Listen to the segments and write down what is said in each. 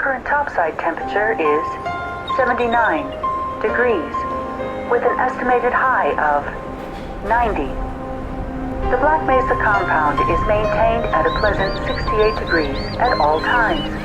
Current topside temperature is 79 degrees, with an estimated high of 90. The Black Mesa compound is maintained at a pleasant 68 degrees at all times.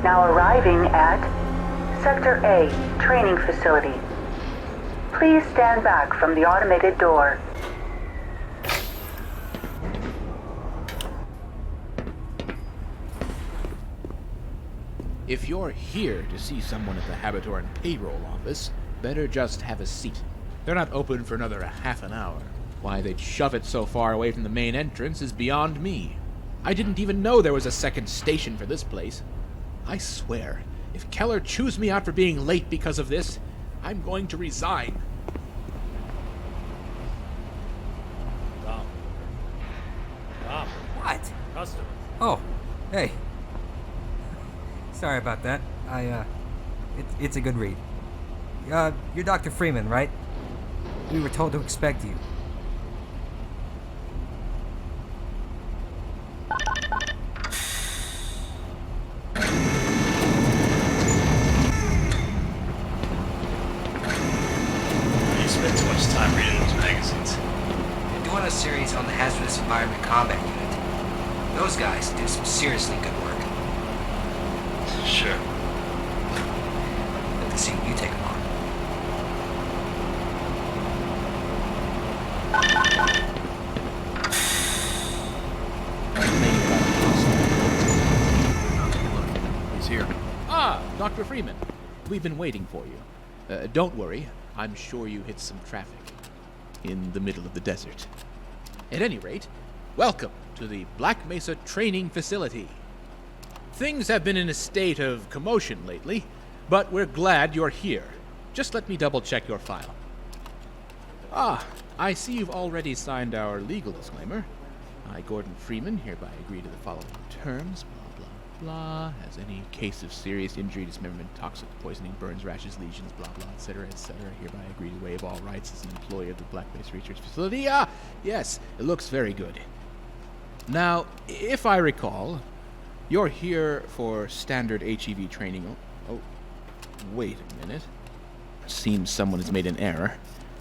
Now arriving at Sector A, training facility. Please stand back from the automated door. If you're here to see someone at the Habitoran payroll office, better just have a seat. They're not open for another half an hour. Why they'd shove it so far away from the main entrance is beyond me. I didn't even know there was a second station for this place. I swear, if Keller chews me out for being late because of this, I'm going to resign. Tom. What? Customer. Oh, hey. Sorry about that. It's a good read. You're Dr. Freeman, right? We were told to expect you. Series on the hazardous environment combat unit. Those guys do some seriously good work. Sure. Let me see you take them on. He's here. Ah, Dr. Freeman. We've been waiting for you. Don't worry. I'm sure you hit some traffic in the middle of the desert. At any rate, welcome to the Black Mesa Training Facility. Things have been in a state of commotion lately, but we're glad you're here. Just let me double-check your file. Ah, I see you've already signed our legal disclaimer. I, Gordon Freeman, hereby agree to the following terms, blah, blah, blah, as any case of serious injury, dismemberment, toxic poisoning, burns, rashes, lesions, blah, blah, etc., hereby agree to waive all rights as an employee of the Black Mesa Research Facility. Ah, yes, it looks very good. Now, if I recall, you're here for standard HEV training. Oh, wait a minute. Seems someone has made an error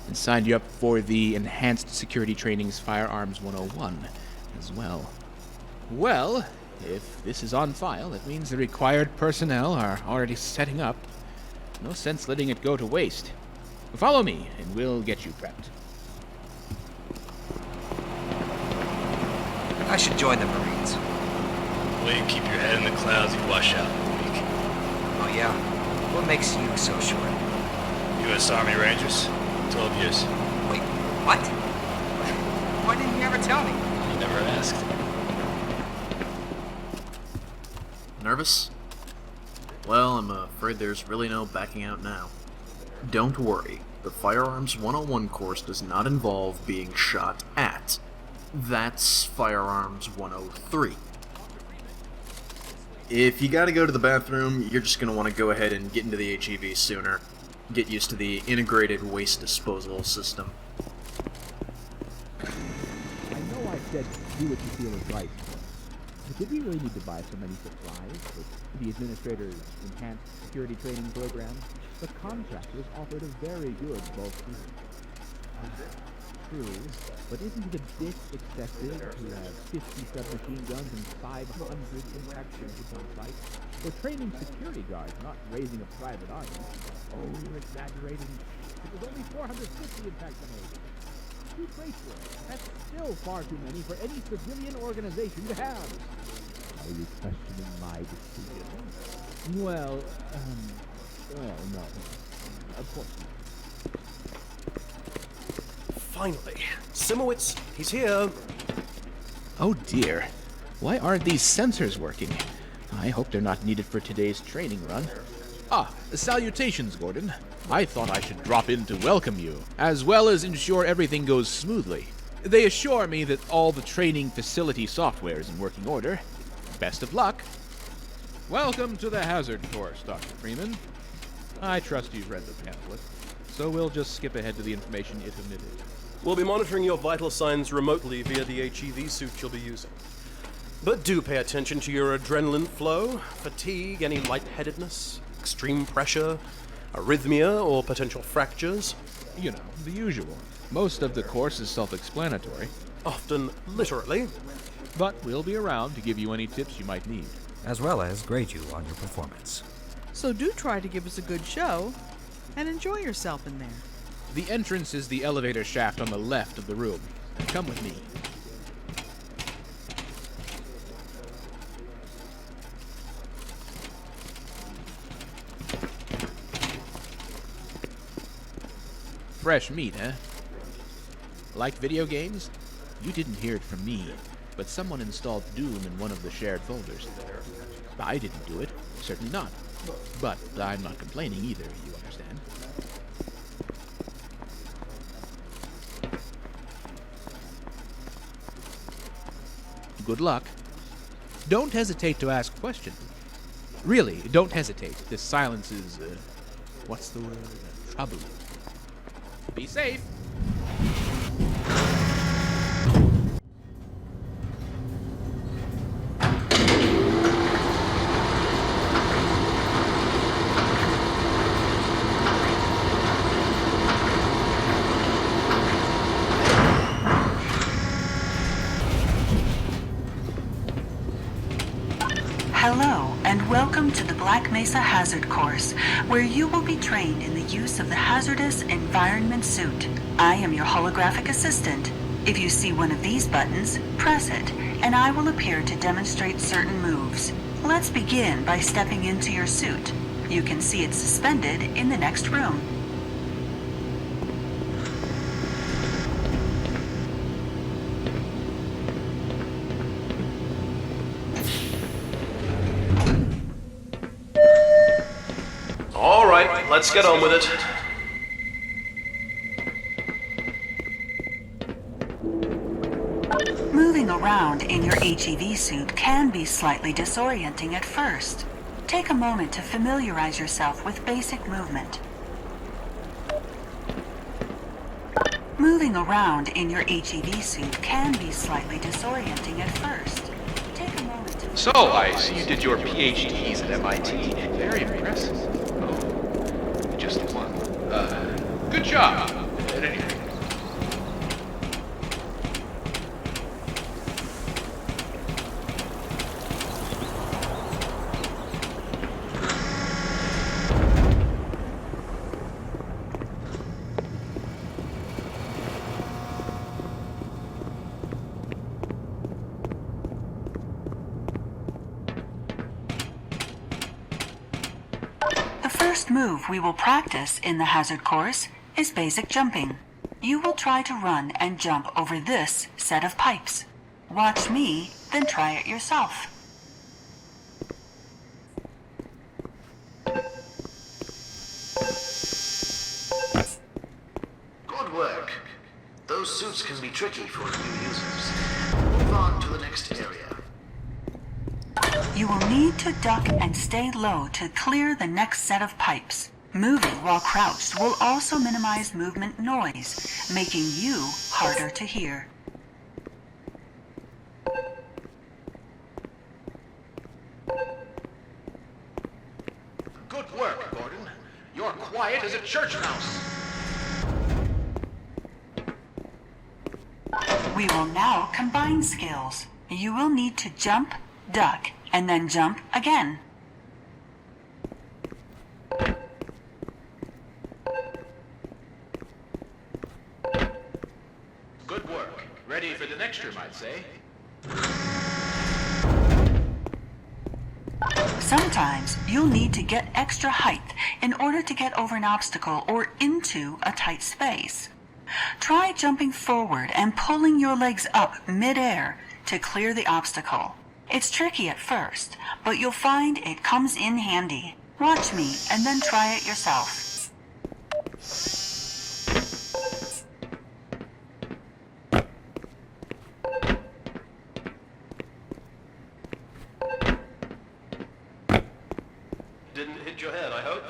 and signed you up for the Enhanced Security Training's Firearms 101 as well. Well, if this is on file, it means the required personnel are already setting up. No sense letting it go to waste. Follow me, and we'll get you prepped. I should join the Marines. Well, you keep your head in the clouds, you wash out in a week. Oh yeah? What makes you so sure? U.S. Army Rangers, 12 years. Wait, what? Why didn't you ever tell me? You never asked. Nervous? Well, I'm afraid there's really no backing out now. Don't worry, the Firearms 101 course does not involve being shot at. That's Firearms 103. If you gotta go to the bathroom, you're just gonna want to go ahead and get into the HEV sooner. Get used to the integrated waste disposal system. I know I said do what you feel is right, but did we really need to buy so many supplies for the administrator's enhanced security training program? The contractors offered a very good bulk deal. True, but isn't it a bit excessive to have 50 submachine guns and 500 impact charges on site? We're training security guards, not raising a private army. Oh, you're exaggerating. It was only 450 impact grenades. 2 crates worth. That's still far too many for any civilian organization to have. Are you questioning my decision? Well, no. Of course not. Finally. Simowitz, he's here. Oh dear. Why aren't these sensors working? I hope they're not needed for today's training run. Ah, salutations, Gordon. I thought I should drop in to welcome you, as well as ensure everything goes smoothly. They assure me that all the training facility software is in working order. Best of luck. Welcome to the hazard course, Dr. Freeman. I trust you've read the pamphlet, so we'll just skip ahead to the information it omitted. We'll be monitoring your vital signs remotely via the HEV suit you'll be using. But do pay attention to your adrenaline flow, fatigue, any lightheadedness, extreme pressure, arrhythmia, or potential fractures. You know, the usual. Most of the course is self-explanatory, Often literally. but we'll be around to give you any tips you might need. as well as grade you on your performance. So do try to give us a good show and enjoy yourself in there. The entrance is the elevator shaft on the left of the room. Come with me. Fresh meat, huh? Like video games? You didn't hear it from me, but someone installed Doom in one of the shared folders. I didn't do it, certainly not. But I'm not complaining either, you understand? Good luck. Don't hesitate to ask questions. Really, don't hesitate. This silence is, what's the word? Troubling. Be safe. Hello, and welcome to the Black Mesa Hazard course, where you will be trained in the use of the hazardous environment suit. I am your holographic assistant. If you see one of these buttons, press it, and I will appear to demonstrate certain moves. Let's begin by stepping into your suit. You can see it suspended in the next room. All right, let's get on with it. Moving around in your HEV suit can be slightly disorienting at first. Take a moment to familiarize yourself with basic movement. Moving around in your HEV suit can be slightly disorienting at first. Take a moment to... So, I see you did your PhDs at MIT. Very impressive. Oh, just one. Good job. At any rate. The first move we will practice in the hazard course is basic jumping. You will try to run and jump over this set of pipes. Watch me, then try it yourself. Good work. Those suits can be tricky for new users. Move on to the next area. You will need to duck and stay low to clear the next set of pipes. Moving while crouched will also minimize movement noise, making you harder to hear. Good work, Gordon. You're quiet as a church mouse. We will now combine skills. You will need to jump, duck, and then jump again. Good work. Ready for the next room, I'd say. Sometimes you'll need to get extra height in order to get over an obstacle or into a tight space. Try jumping forward and pulling your legs up mid-air to clear the obstacle. It's tricky at first, but you'll find it comes in handy. Watch me and then try it yourself. Didn't hit your head, I hope.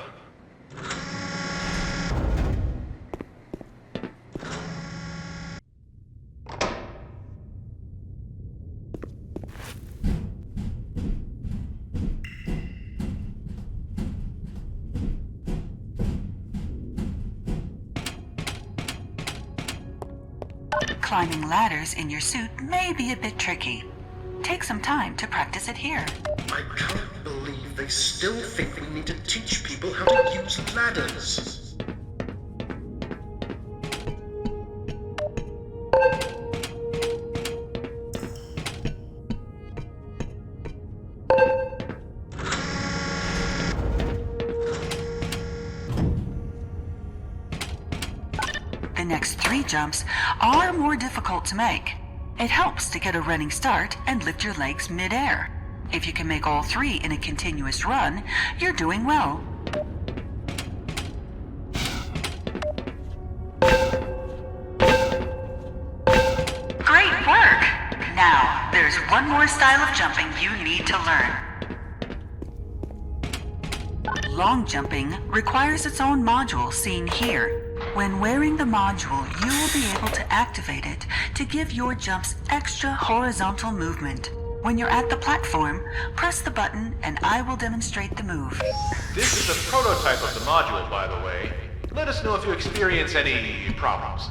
Climbing ladders in your suit may be a bit tricky. Take some time to practice it here. I can't believe they still think we need to teach people how to use ladders. The next 3 jumps are more difficult to make. It helps to get a running start and lift your legs mid-air. If you can make all 3 in a continuous run, you're doing well. Great work! Now, there's one more style of jumping you need to learn. Long jumping requires its own module seen here. When wearing the module, you will be able to activate it to give your jumps extra horizontal movement. When you're at the platform, press the button and I will demonstrate the move. This is a prototype of the module, by the way. Let us know if you experience any problems.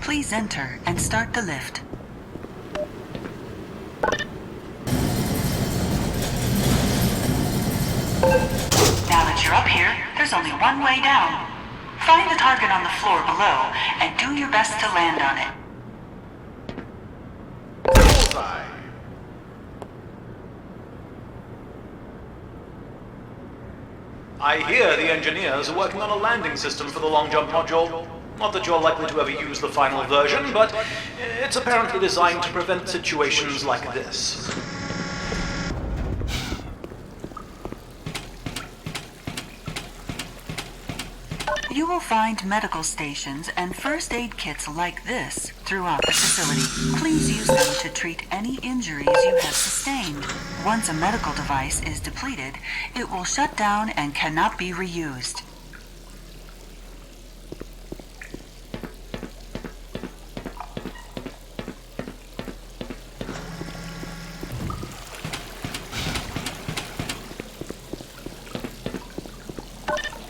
Please enter and start the lift. Now that you're up here, there's only one way down. Find the target on the floor below and do your best to land on it. Bullseye. I hear the engineers are working on a landing system for the long jump module. Not that you're likely to ever use the final version, but it's apparently designed to prevent situations like this. You will find medical stations and first aid kits like this throughout the facility. Please use them to treat any injuries you have sustained. Once a medical device is depleted, it will shut down and cannot be reused.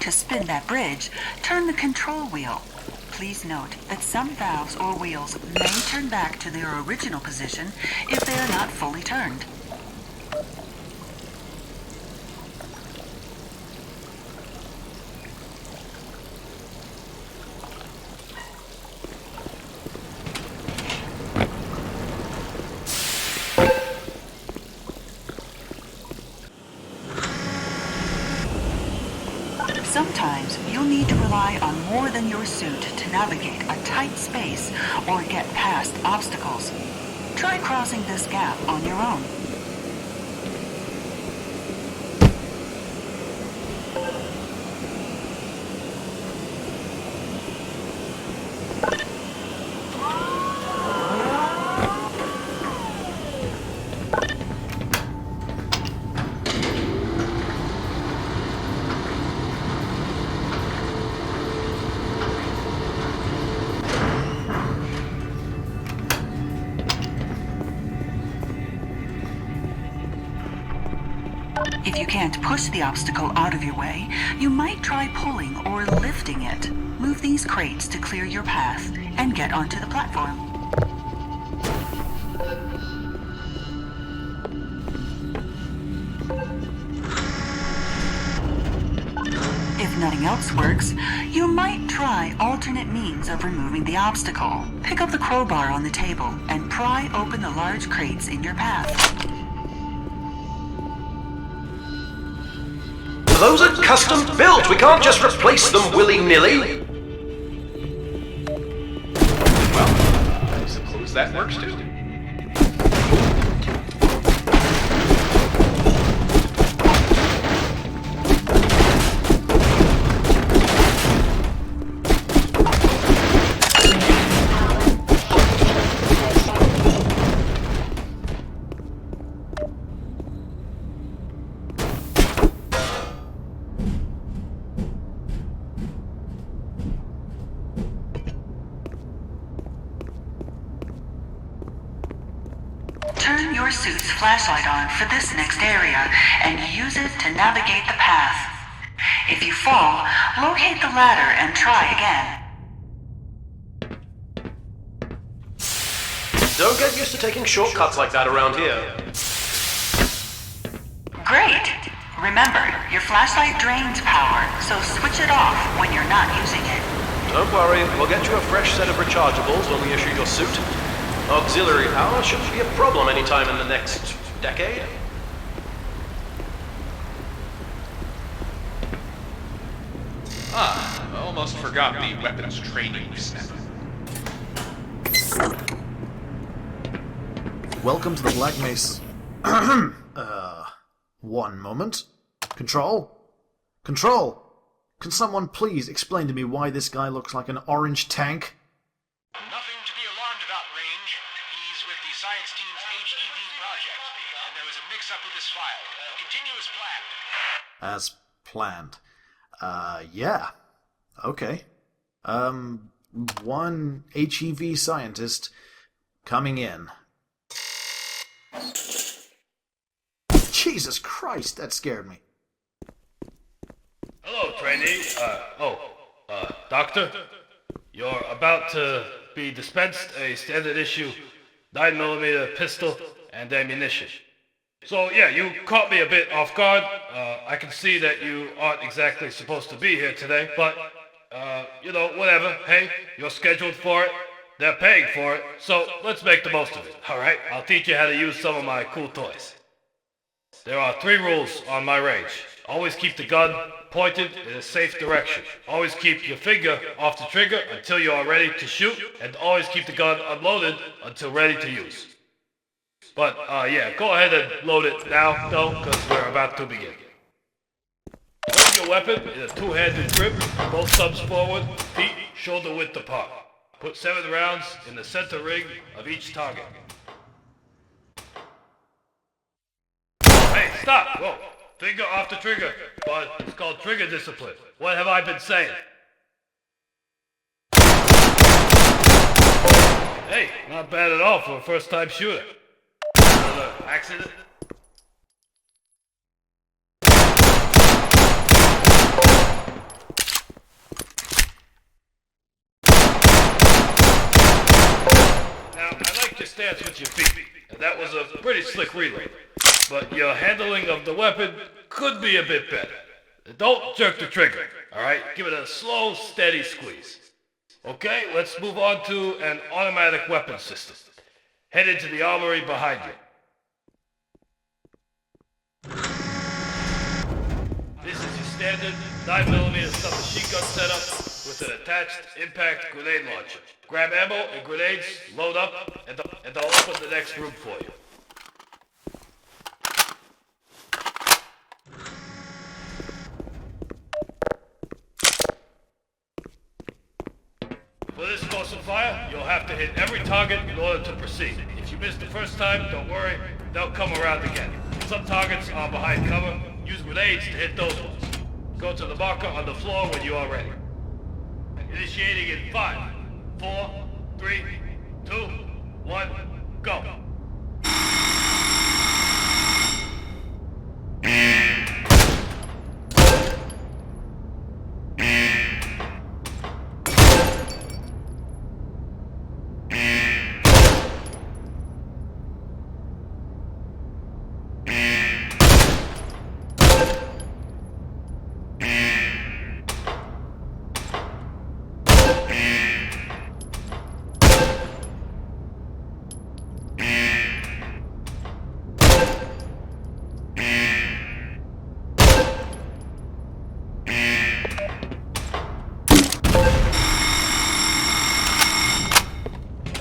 To spin that bridge, turn the control wheel. Please note that some valves or wheels may turn back to their original position if they are not fully turned. Sometimes you'll need to rely on more than your suit to navigate a tight space or get past obstacles. Try crossing this gap on your own. If you can't push the obstacle out of your way, you might try pulling or lifting it. Move these crates to clear your path and get onto the platform. If nothing else works, you might try alternate means of removing the obstacle. Pick up the crowbar on the table and pry open the large crates in your path. Those are custom built. We can't just replace them willy-nilly. Well, I suppose that works too. Turn your suit's flashlight on for this next area and use it to navigate the path. If you fall, locate the ladder and try again. Don't get used to taking shortcuts like that around here. Great! Remember, your flashlight drains power, so switch it off when you're not using it. Don't worry, we'll get you a fresh set of rechargeables when we issue your suit. Auxiliary power shouldn't be a problem anytime in the next decade. I almost forgot the weapons training step. Welcome to the Black Mesa. One moment. Control? Control! Can someone please explain to me why this guy looks like an orange tank? Nothing to be alarmed about, Range. He's with the science team's HEV project, and there was a mix-up with his file. Continue as planned. As planned. Yeah. Okay. One HEV scientist coming in. Jesus Christ, that scared me. Hello, trainee. Doctor. You're about to be dispensed a standard issue 9mm pistol and ammunition. So yeah, you caught me a bit off guard. I can see that you aren't exactly supposed to be here today, but whatever. Hey, you're scheduled for it. They're paying for it, so let's make the most of it. All right, I'll teach you how to use some of my cool toys. There are 3 rules on my range. Always keep the gun pointed in a safe direction. Always keep your finger off the trigger until you are ready to shoot, and always keep the gun unloaded until ready to use. But, go ahead and load it now, though, because we're about to begin. Hold your weapon in a 2-handed grip, both thumbs forward, feet shoulder width apart. Put 7 rounds in the center ring of each target. Hey, stop! Whoa! Finger off the trigger, but it's called trigger discipline. What have I been saying? Hey, not bad at all for a first-time shooter. Another accident? Now, I like your stance with your feet. That was a pretty slick reload. But your handling of the weapon could be a bit better. Don't jerk the trigger, alright? Give it a slow, steady squeeze. Okay, let's move on to an automatic weapon system. Head into the armory behind you. This is your standard 9mm submachine gun setup with an attached impact grenade launcher. Grab ammo and grenades, load up, and I'll open the next room for you. For this course of fire, you'll have to hit every target in order to proceed. If you miss the first time, don't worry, they'll come around again. Some targets are behind cover. Use grenades to hit those ones. Go to the marker on the floor when you are ready. Initiating in 5, 4, 3, 2, 1, go.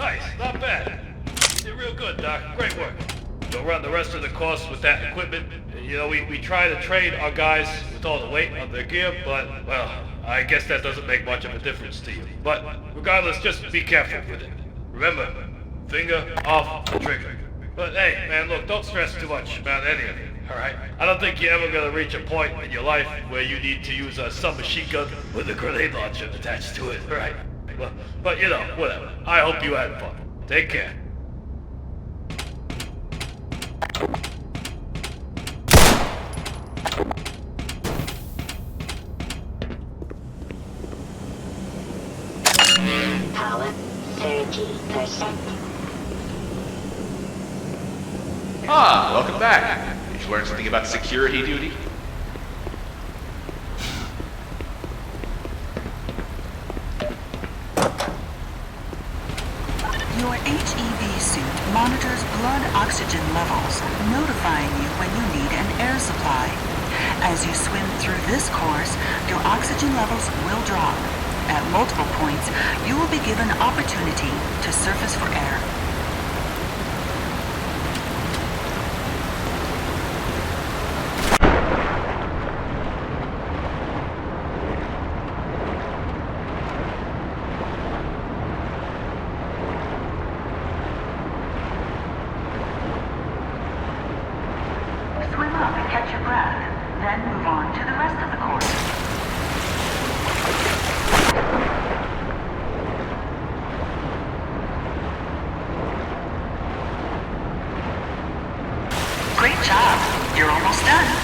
Nice, not bad. You did real good, Doc. Great work. You'll run the rest of the course with that equipment. You know, we try to train our guys with all the weight on their gear, but, well, I guess that doesn't make much of a difference to you. But regardless, just be careful with it. Remember, finger off the trigger. But hey, man, look, don't stress too much about any of it, alright? I don't think you're ever gonna reach a point in your life where you need to use a submachine gun with a grenade launcher attached to it, alright? Well, but you know, whatever. I hope you had fun. Take care. Power 30%. Ah, welcome back. Did you learn something about security duty? Your HEV suit monitors blood oxygen levels, notifying you when you need an air supply. As you swim through this course, your oxygen levels will drop. At multiple points, you will be given opportunity to surface for air. Swim up and catch your breath, then move on to the rest of the course. Great job. You're almost done.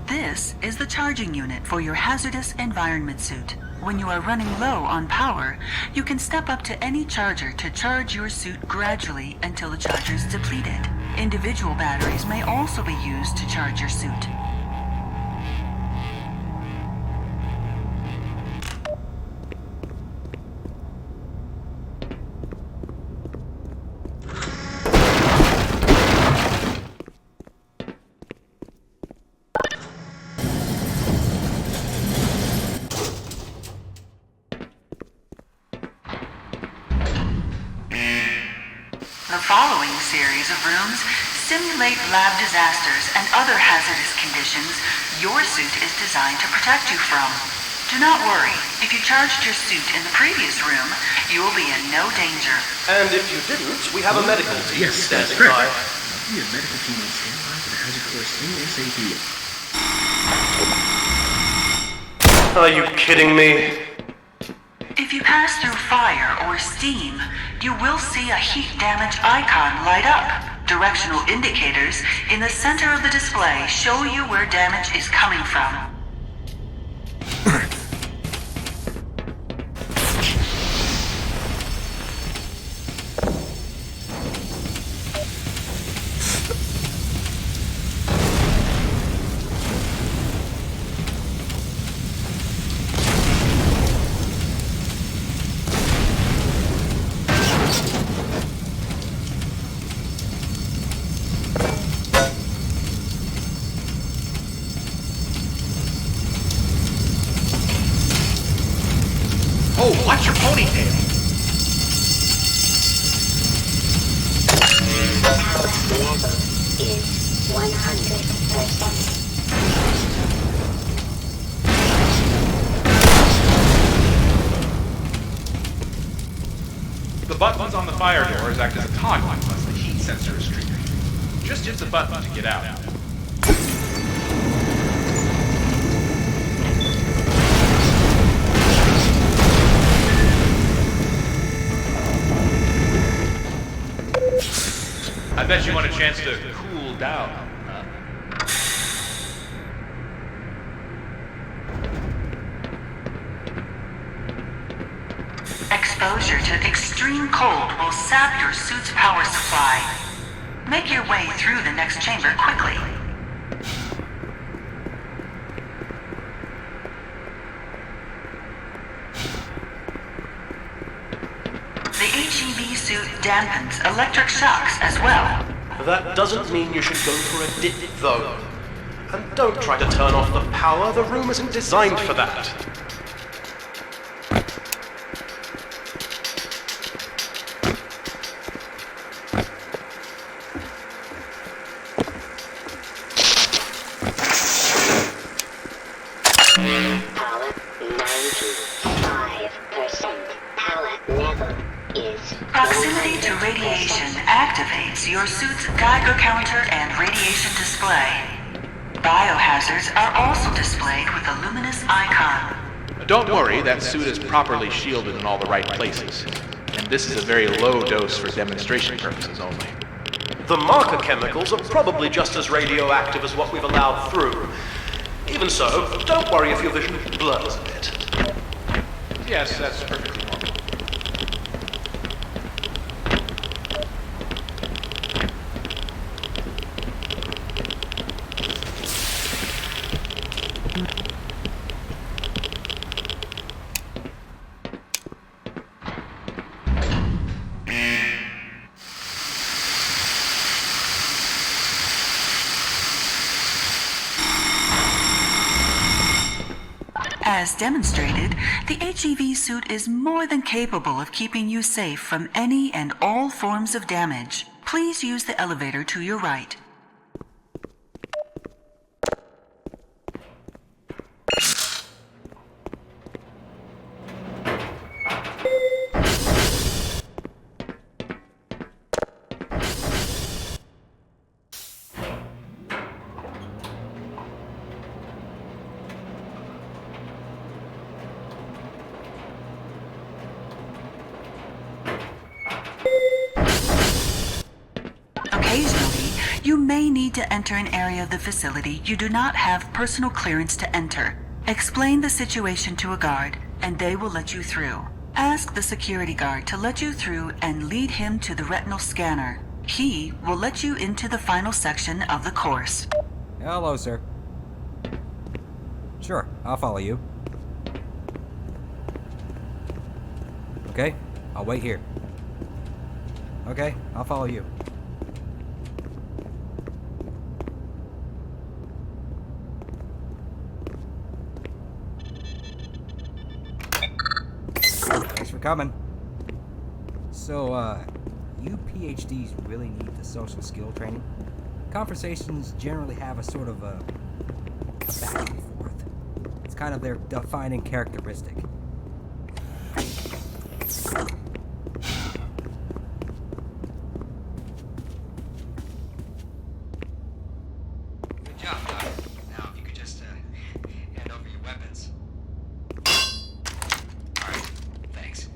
This is the charging unit for your hazardous environment suit. When you are running low on power, you can step up to any charger to charge your suit gradually until the charger is depleted. Individual batteries may also be used to charge your suit. The following series of rooms simulate lab disasters and other hazardous conditions your suit is designed to protect you from. Do not worry. If you charged your suit in the previous room, you will be in no danger. And if you didn't, we have a medical team Yes, that's standing correct. by. We have medical team on standby for the hazard course ASAP. Are you kidding me? If you pass through fire or steam, you will see a heat damage icon light up. Directional indicators in the center of the display show you where damage is coming from. Oh, watch your ponytail! Power level is 100%. The buttons on the fire doors act as a toggle unless the heat sensor is triggered. Just hit the button to get out. I bet you want a chance to cool down. Exposure to extreme extreme cold will sap your suit's power supply. Make your way through the next chamber quickly. The HEV suit dampens electric shocks as well. That doesn't mean you should go for a dip, though. And don't try to turn off the power. The room isn't designed for that. Power 95%. Power level is Proximity to radiation activates your suit's Geiger counter and radiation display. Biohazards are also displayed with a luminous icon. Don't worry, that suit is properly shielded in all the right places. And this is a very low dose for demonstration purposes only. The marker chemicals are probably just as radioactive as what we've allowed through. Even so, don't worry if your vision blurs a bit. Yes, that's perfectly normal. As demonstrated, the HEV suit is more than capable of keeping you safe from any and all forms of damage. Please use the elevator to your right. Occasionally, you may need to enter an area of the facility you do not have personal clearance to enter. Explain the situation to a guard, and they will let you through. Ask the security guard to let you through and lead him to the retinal scanner. He will let you into the final section of the course. Hello, sir. Sure, I'll follow you. Okay, I'll wait here. Okay, I'll follow you. Thanks for coming. So, you PhDs really need the social skill training? Conversations generally have a sort of a back and forth. It's kind of their defining characteristic. Good job, Doc. Now, if you could just hand over your weapons. Alright, thanks.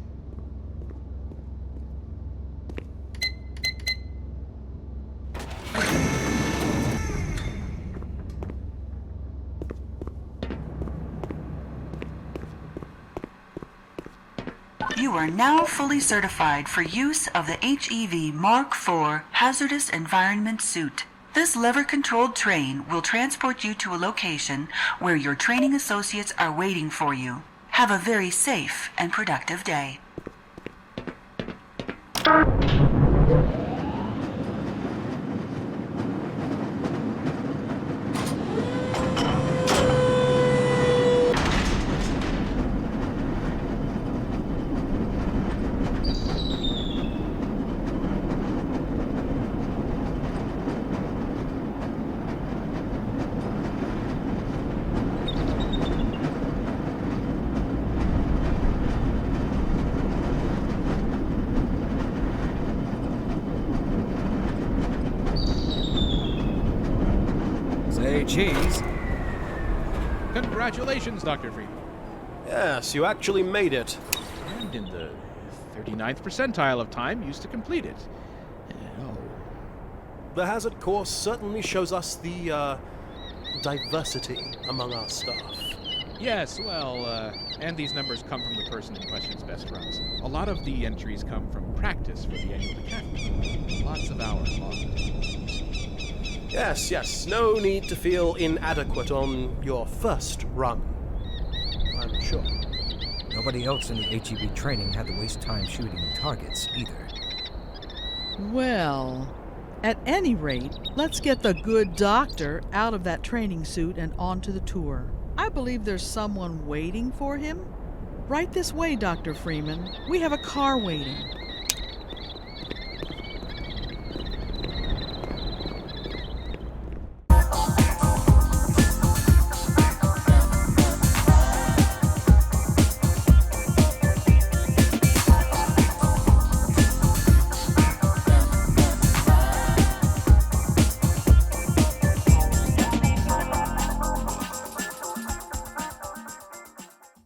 You are now fully certified for use of the HEV Mark IV Hazardous Environment Suit. This lever-controlled train will transport you to a location where your training associates are waiting for you. Have a very safe and productive day. Say cheese. Congratulations, Dr. Freeman. Yes, you actually made it. And in the 39th percentile of time used to complete it. Oh. The hazard course certainly shows us the, diversity among our staff. Yes, well, and these numbers come from the person in question's best runs. A lot of the entries come from practice for the annual decathlon. Lots of hours lost. Yes, no need to feel inadequate on your first run, I'm sure. Nobody else in the HEB training had to waste time shooting targets either. Well, at any rate, let's get the good doctor out of that training suit and onto the tour. I believe there's someone waiting for him. Right this way, Dr. Freeman. We have a car waiting.